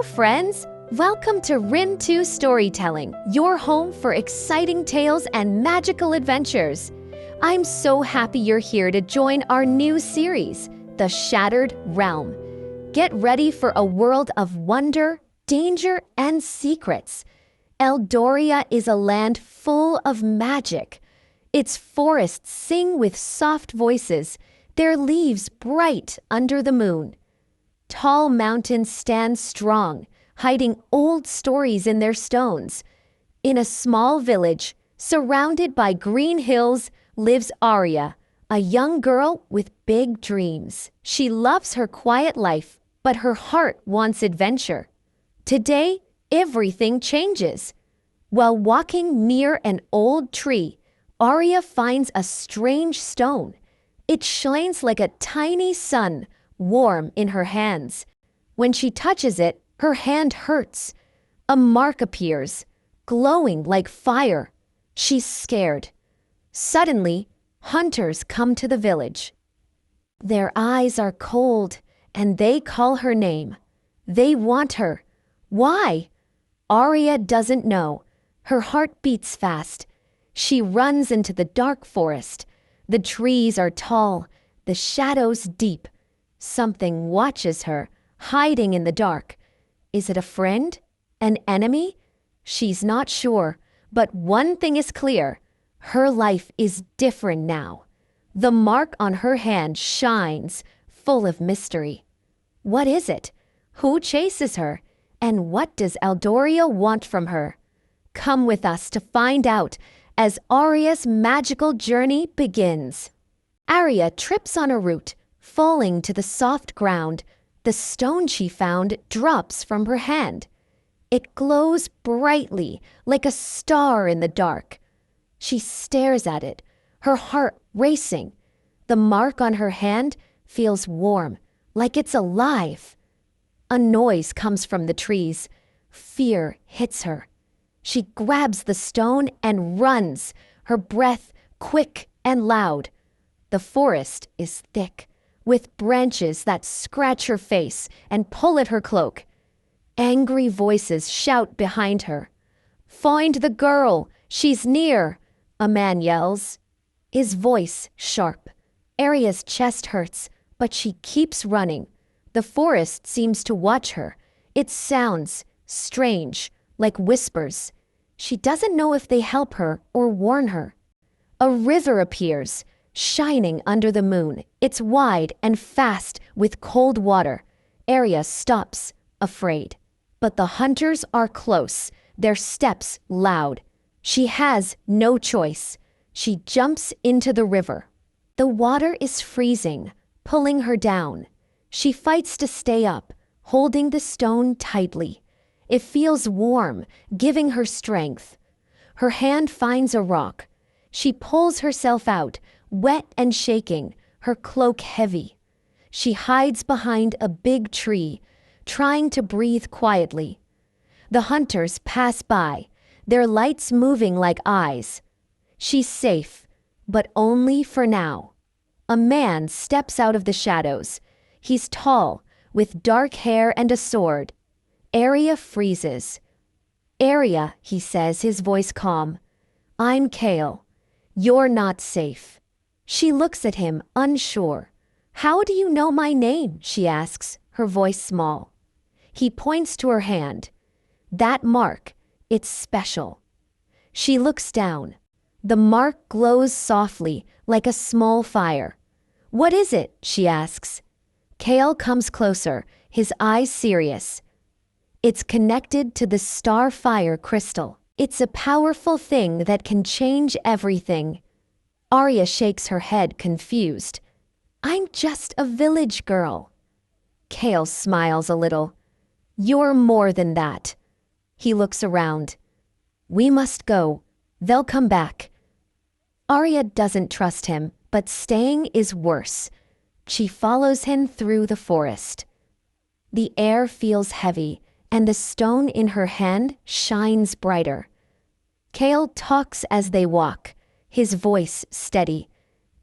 friends! Welcome to Rin 2 Storytelling, your home for exciting tales and magical adventures. I'm so happy you're here to join our new series, The Shattered Realm. Get ready for a world of wonder, danger, and secrets. Eldoria is a land full of magic. Its forests sing with soft voices, their leaves bright under the moon. Tall mountains stand strong, hiding old stories in their stones. In a small village, surrounded by green hills, lives Arya, a young girl with big dreams. She loves her quiet life, but her heart wants adventure. Today, everything changes. While walking near an old tree, Arya finds a strange stone. It shines like a tiny sun, warm in her hands. When she touches it, her hand hurts. A mark appears, glowing like fire. She's scared. Suddenly, hunters come to the village. Their eyes are cold, and they call her name. They want her. Why? Arya doesn't know. Her heart beats fast. She runs into the dark forest. The trees are tall, the shadows deep. Something watches her, hiding in the dark. Is it a friend? An enemy? She's not sure, but one thing is clear. Her life is different now. The mark on her hand shines, full of mystery. What is it? Who chases her? And what does Eldoria want from her? Come with us to find out as Arya's magical journey begins. Arya trips on a root, falling to the soft ground. The stone she found drops from her hand. It glows brightly, like a star in the dark. She stares at it, her heart racing. The mark on her hand feels warm, like it's alive. A noise comes from the trees. Fear hits her. She grabs the stone and runs, her breath quick and loud. The forest is thick, with branches that scratch her face and pull at her cloak. Angry voices shout behind her. "Find the girl! She's near!" a man yells. His voice sharp. Arya's chest hurts, but she keeps running. The forest seems to watch her. It sounds strange, like whispers. She doesn't know if they help her or warn her. A river appears, shining under the moon. It's wide and fast with cold water. Arya stops, afraid. But the hunters are close, their steps loud. She has no choice. She jumps into the river. The water is freezing, pulling her down. She fights to stay up, holding the stone tightly. It feels warm, giving her strength. Her hand finds a rock. She pulls herself out, wet and shaking, her cloak heavy. She hides behind a big tree, trying to breathe quietly. The hunters pass by, their lights moving like eyes. She's safe, but only for now. A man steps out of the shadows. He's tall, with dark hair and a sword. Arya freezes. "Arya," he says, his voice calm. "I'm Chaol. You're not safe." She looks at him, unsure. "How do you know my name?" she asks, her voice small. He points to her hand. "That mark, it's special." She looks down. The mark glows softly, like a small fire. "What is it?" she asks. Chaol comes closer, his eyes serious. "It's connected to the starfire crystal. It's a powerful thing that can change everything." Arya shakes her head, confused. "I'm just a village girl." Chaol smiles a little. "You're more than that." He looks around. "We must go. They'll come back." Arya doesn't trust him, but staying is worse. She follows him through the forest. The air feels heavy, and the stone in her hand shines brighter. Chaol talks as they walk, his voice steady.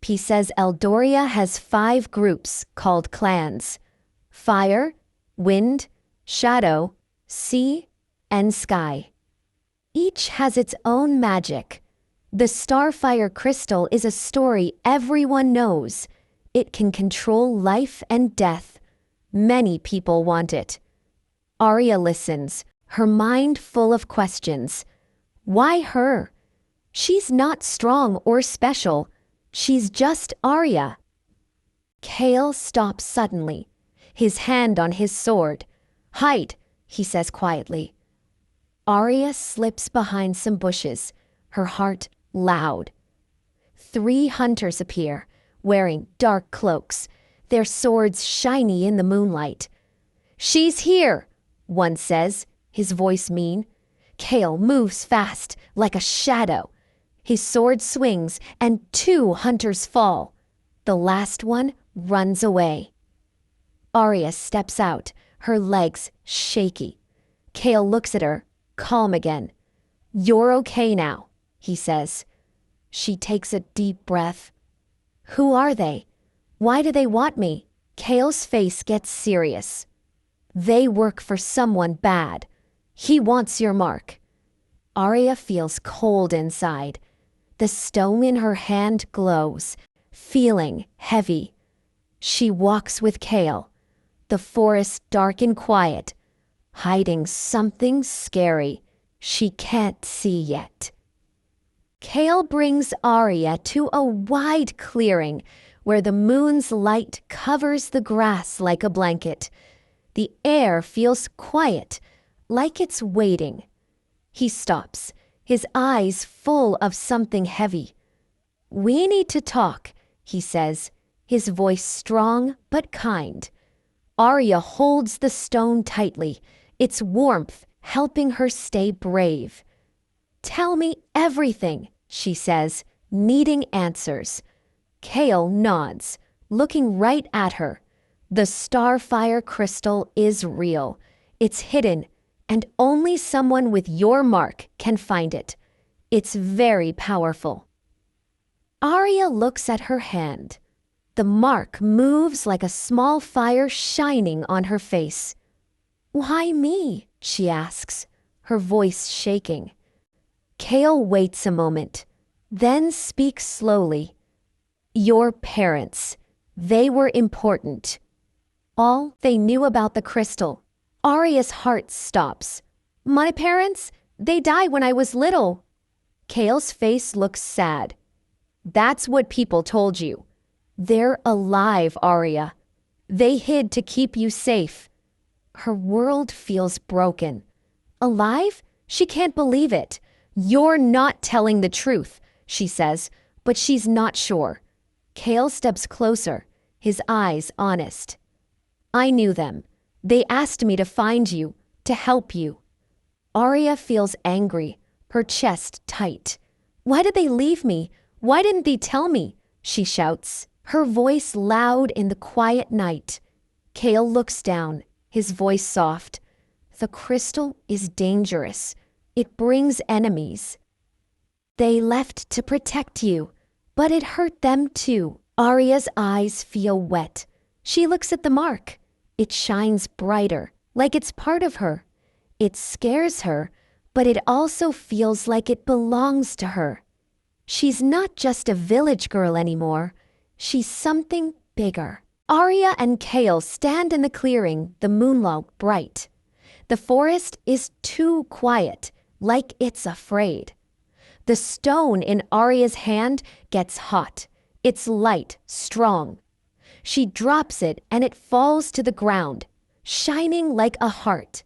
He says Eldoria has 5 groups called clans: fire, wind, shadow, sea, and sky. Each has its own magic. The starfire crystal is a story everyone knows. It can control life and death. Many people want it. Arya listens, her mind full of questions. Why her? She's not strong or special. She's just Arya. Chaol stops suddenly, his hand on his sword. Hide, he says quietly. Arya slips behind some bushes, her heart loud. 3 hunters appear, wearing dark cloaks, their swords shiny in the moonlight. She's here, one says, his voice mean. Chaol moves fast, like a shadow. His sword swings, and 2 hunters fall. The last one runs away. Arya steps out, her legs shaky. Chaol looks at her, calm again. You're okay now, he says. She takes a deep breath. Who are they? Why do they want me? Chaol's face gets serious. They work for someone bad. He wants your mark. Arya feels cold inside. The stone in her hand glows, feeling heavy. She walks with Chaol. The forest dark and quiet, hiding something scary she can't see yet. Chaol brings Arya to a wide clearing where the moon's light covers the grass like a blanket. The air feels quiet, like it's waiting. He stops, his eyes full of something heavy. We need to talk, he says, his voice strong but kind. Arya holds the stone tightly, its warmth helping her stay brave. Tell me everything, she says, needing answers. Chaol nods, looking right at her. The starfire crystal is real. It's hidden, and only someone with your mark can find it. It's very powerful. Arya looks at her hand. The mark moves like a small fire shining on her face. Why me? She asks, her voice shaking. Chaol waits a moment, then speaks slowly. Your parents. They were important. All they knew about the crystal. Arya's heart stops. My parents? They died when I was little. Chaol's face looks sad. That's what people told you. They're alive, Arya. They hid to keep you safe. Her world feels broken. Alive? She can't believe it. You're not telling the truth, she says, but she's not sure. Chaol steps closer, his eyes honest. I knew them. They asked me to find you, to help you. Arya feels angry, her chest tight. Why did they leave me? Why didn't they tell me? She shouts, her voice loud in the quiet night. Chaol looks down, his voice soft. The crystal is dangerous. It brings enemies. They left to protect you, but it hurt them too. Arya's eyes feel wet. She looks at the mark. It shines brighter, like it's part of her. It scares her, but it also feels like it belongs to her. She's not just a village girl anymore. She's something bigger. Arya and Chaol stand in the clearing, the moonlight bright. The forest is too quiet, like it's afraid. The stone in Arya's hand gets hot. It's light, strong. She drops it and it falls to the ground, shining like a heart.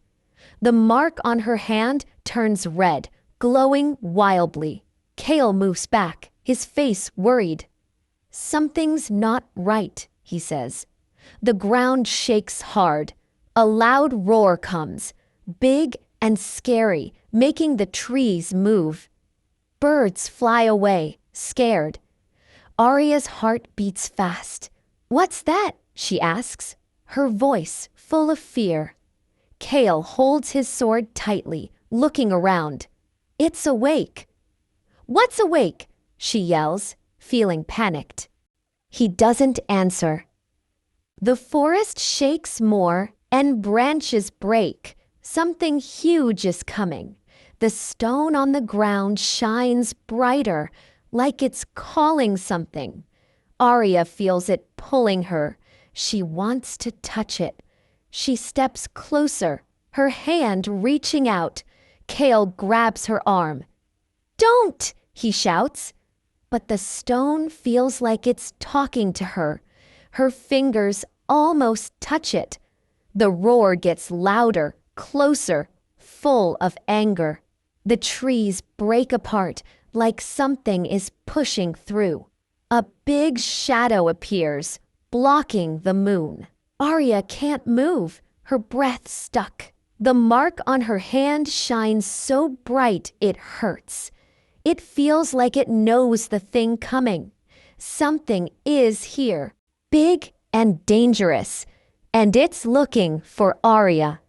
The mark on her hand turns red, glowing wildly. Chaol moves back, his face worried. Something's not right, he says. The ground shakes hard. A loud roar comes, big and scary, making the trees move. Birds fly away, scared. Arya's heart beats fast. What's that? She asks, her voice full of fear. Chaol holds his sword tightly, looking around. It's awake. What's awake? She yells, feeling panicked. He doesn't answer. The forest shakes more and branches break. Something huge is coming. The stone on the ground shines brighter, like it's calling something. Arya feels it pulling her. She wants to touch it. She steps closer, her hand reaching out. Kale grabs her arm. "Don't!" he shouts. But the stone feels like it's talking to her. Her fingers almost touch it. The roar gets louder, closer, full of anger. The trees break apart like something is pushing through. A big shadow appears, blocking the moon. Arya can't move, her breath stuck. The mark on her hand shines so bright it hurts. It feels like it knows the thing coming. Something is here, big and dangerous, and it's looking for Arya.